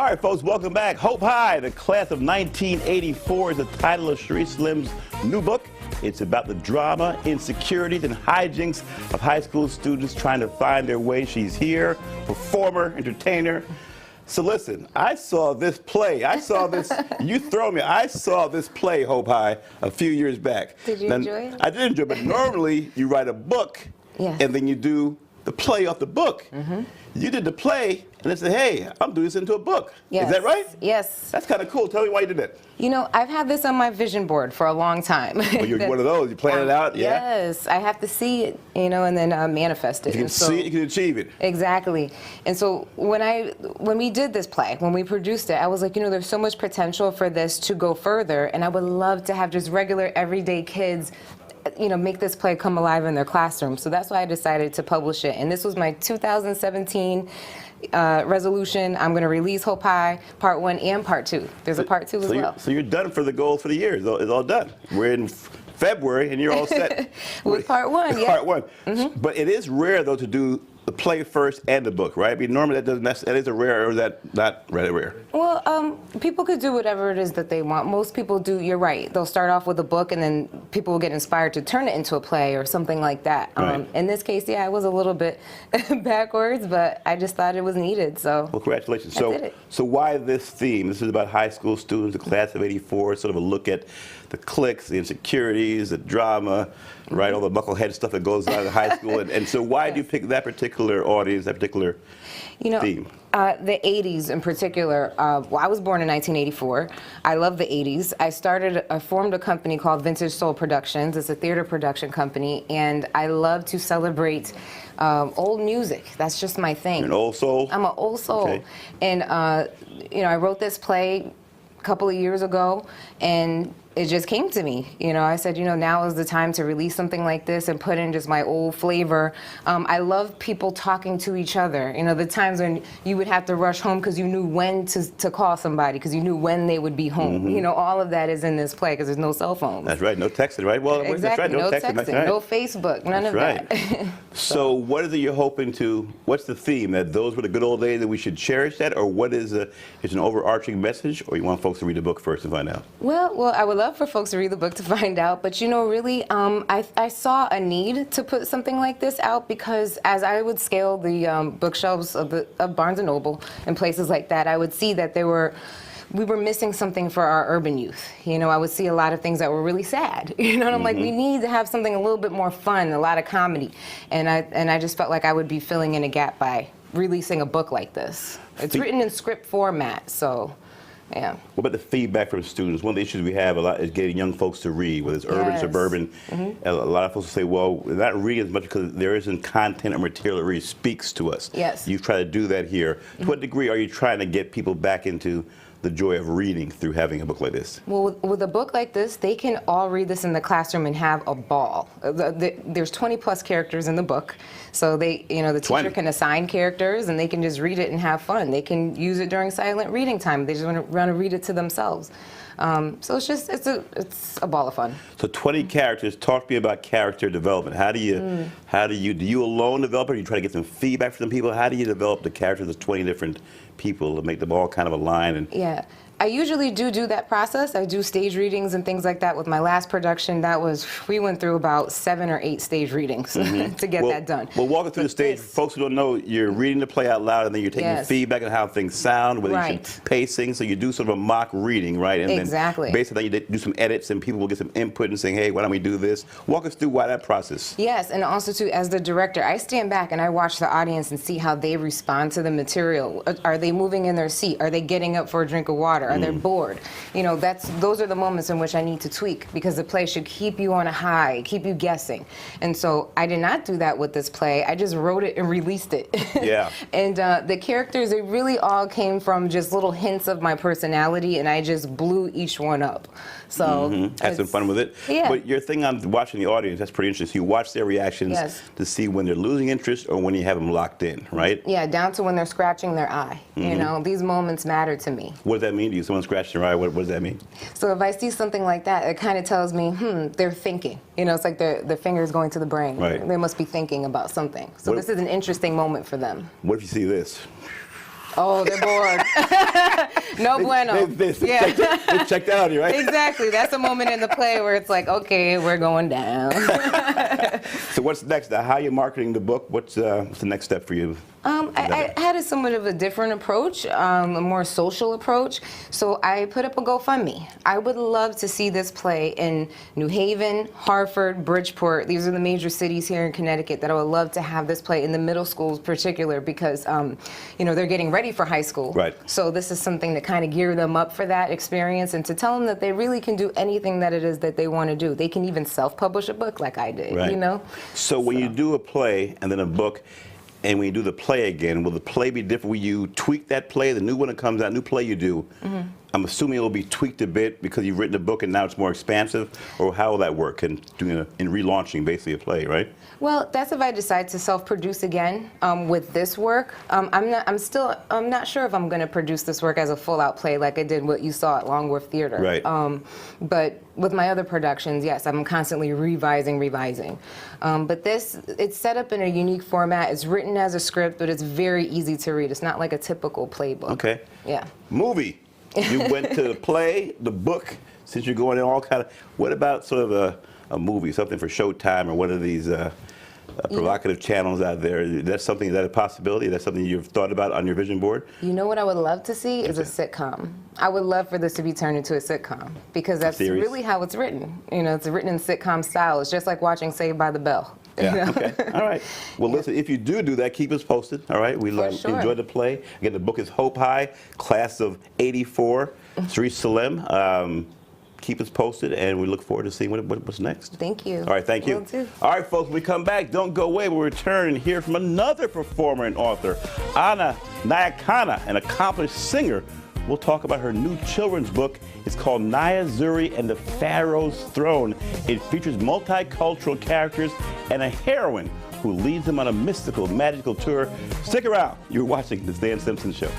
All right, folks, welcome back. Hope High, the class of 1984 is the title of Sharece Sellem's new book. It's about the drama, insecurities, and hijinks of high school students trying to find their way. She's here, performer, entertainer. So listen, I saw this play. I saw this, you throw me, I saw this play, Hope High, a few years back. Did you enjoy it? I did enjoy it, but normally you write a book, Yes. and then you do the play off the book. Mm-hmm. You did the play, and they said, hey, I'm doing this into a book. Yes. Is that right? Yes. That's kind of cool. Tell me why you did that. You know, I've had this on my vision board for a long time. Well, you're one of those. You plan it out, yeah? Yes. I have to see it, you know, and then manifest it. If you can see it, you can achieve it. Exactly. And so when we did this play, when we produced it, I was like, you know, there's so much potential for this to go further, and I would love to have just regular, everyday kids, you know, make this play come alive in their classroom. So that's why I decided to publish it. And this was my 2017 resolution. I'm going to release Hope High Part 1 and Part 2. There's a Part 2 as well. So you're done for the goal for the year. It's all done. We're in February, and you're all set. With Part 1, yeah. Part 1. Mm-hmm. But it is rare, though, to do the play first and the book, right? I mean, normally that is a rare, or is that not really rare? Well, people could do whatever it is that they want. Most people do, you're right. They'll start off with a book, and then people will get inspired to turn it into a play or something like that. Right. In this case, yeah, I was a little bit backwards, but I just thought it was needed, so. Well, congratulations. I did it. So why this theme? This is about high school students, the class of '84, sort of a look at the cliques, the insecurities, the drama, right, all the knucklehead stuff that goes on in high school. And so why do you pick that particular audience, that particular theme? The 80s in particular. Well, I was born in 1984. I love the 80s. I formed a company called Vintage Soul Productions. It's a theater production company, and I love to celebrate old music. That's just my thing. You're an old soul? I'm an old soul. Okay. And, you know, I wrote this play a couple of years ago, and it just came to me. You know, I said, you know, now is the time to release something like this and put in just my old flavor. I love people talking to each other. You know, the times when you would have to rush home because you knew when to call somebody, because you knew when they would be home. Mm-hmm. You know, all of that is in this play because there's no cell phones. That's right, no texting, right? Well, exactly. That's right, no texting, right. No Facebook, none that's of right. that. So what is it you're hoping to, what's the theme? That those were the good old days that we should cherish that? Or what is an overarching message? Or you want folks to read the book first and find out? Well, I would love for folks to read the book to find out, but you know, really, I saw a need to put something like this out because as I would scale the bookshelves of Barnes & Noble and places like that, I would see that we were missing something for our urban youth. You know, I would see a lot of things that were really sad. You know, and I'm like, we need to have something a little bit more fun, a lot of comedy, and I just felt like I would be filling in a gap by releasing a book like this. It's written in script format, so. Yeah. What about the feedback from students? One of the issues we have a lot is getting young folks to read, whether it's urban, suburban. Mm-hmm. A lot of folks will say, well, we're not reading as much because there isn't content or material that really speaks to us. Yes. You've tried to do that here. Mm-hmm. To what degree are you trying to get people back into the joy of reading through having a book like this? Well, with a book like this, they can all read this in the classroom and have a ball. There's 20 plus characters in the book, so the teacher 20. can assign characters and they can just read it and have fun. They can use it during silent reading time. They just want to read it to themselves. So it's a ball of fun. So 20 characters. Talk to me about character development. How do you alone develop it, or you try to get some feedback from people? How do you develop the characters of 20 different people to make them all kind of align? And yeah. I usually do that process. I do stage readings and things like that. With my last production, we went through about 7 or 8 stage readings to get that done. Well, walk us through the stage. Folks who don't know, you're reading the play out loud, and then you're taking feedback on how things sound, whether you should pacing. So you do sort of a mock reading, right? And then based on that, you do some edits, and people will get some input and saying, hey, why don't we do this? Walk us through why that process. Yes, and also too, as the director, I stand back and I watch the audience and see how they respond to the material. Are they moving in their seat? Are they getting up for a drink of water? Are they bored? You know, those are the moments in which I need to tweak, because the play should keep you on a high, keep you guessing. And so I did not do that with this play. I just wrote it and released it. Yeah. And the characters, they really all came from just little hints of my personality, and I just blew each one up. So had some fun with it. Yeah. But your thing on watching the audience, that's pretty interesting. You watch their reactions to see when they're losing interest or when you have them locked in, right? Yeah, down to when they're scratching their eye. You know, these moments matter to me. What does that mean to you? Someone scratched their eye, what does that mean? So if I see something like that, it kind of tells me, they're thinking. You know, it's like their fingers going to the brain. Right. They must be thinking about something. So this is an interesting moment for them. What if you see this? Oh, they're bored. No bueno. They checked out on you, right? Exactly. That's a moment in the play where it's like, okay, we're going down. So what's next? How are you marketing the book? What's the next step for you? I had a somewhat of a different approach, a more social approach. So I put up a GoFundMe. I would love to see this play in New Haven, Hartford, Bridgeport. These are the major cities here in Connecticut that I would love to have this play in the middle schools, particular because you know, they're getting ready for high school. Right. So this is something to kind of gear them up for that experience and to tell them that they really can do anything that it is that they want to do. They can even self-publish a book like I did. Right. You know. So when you do a play and then a book, and when you do the play again, will the play be different? Will you tweak that play, the new one that comes out, new play you do? Mm-hmm. I'm assuming it will be tweaked a bit because you've written a book and now it's more expansive, or how will that work in relaunching basically a play, right? Well, that's if I decide to self-produce again with this work. I'm not sure if I'm going to produce this work as a full-out play like I did what you saw at Longworth Theater. Right. But with my other productions, yes, I'm constantly revising. But this, it's set up in a unique format. It's written as a script, but it's very easy to read. It's not like a typical playbook. Okay. Yeah. Movie. You went to the play, the book, since you're going in all kind of, what about sort of a movie, something for Showtime or one of these provocative channels out there? Is that a possibility? That's something you've thought about on your vision board? You know what I would love to see is a sitcom. I would love for this to be turned into a sitcom because that's really how it's written. You know, it's written in sitcom style. It's just like watching Saved by the Bell. Yeah, you know? Okay, all right. Well, listen, if you do that, keep us posted, all right? We enjoy the play. Again, the book is Hope High, class of '84, Sharece Sellem. Keep us posted, and we look forward to seeing what's next. Thank you. All right, thank you. Will do. All right, folks, when we come back, don't go away. We'll return and hear from another performer and author, Anna Nyakana, an accomplished singer. We'll talk about her new children's book. It's called Naya Zuri and the Pharaoh's Throne. It features multicultural characters and a heroine who leads them on a mystical, magical tour. Stick around. You're watching The Stan Simpson Show.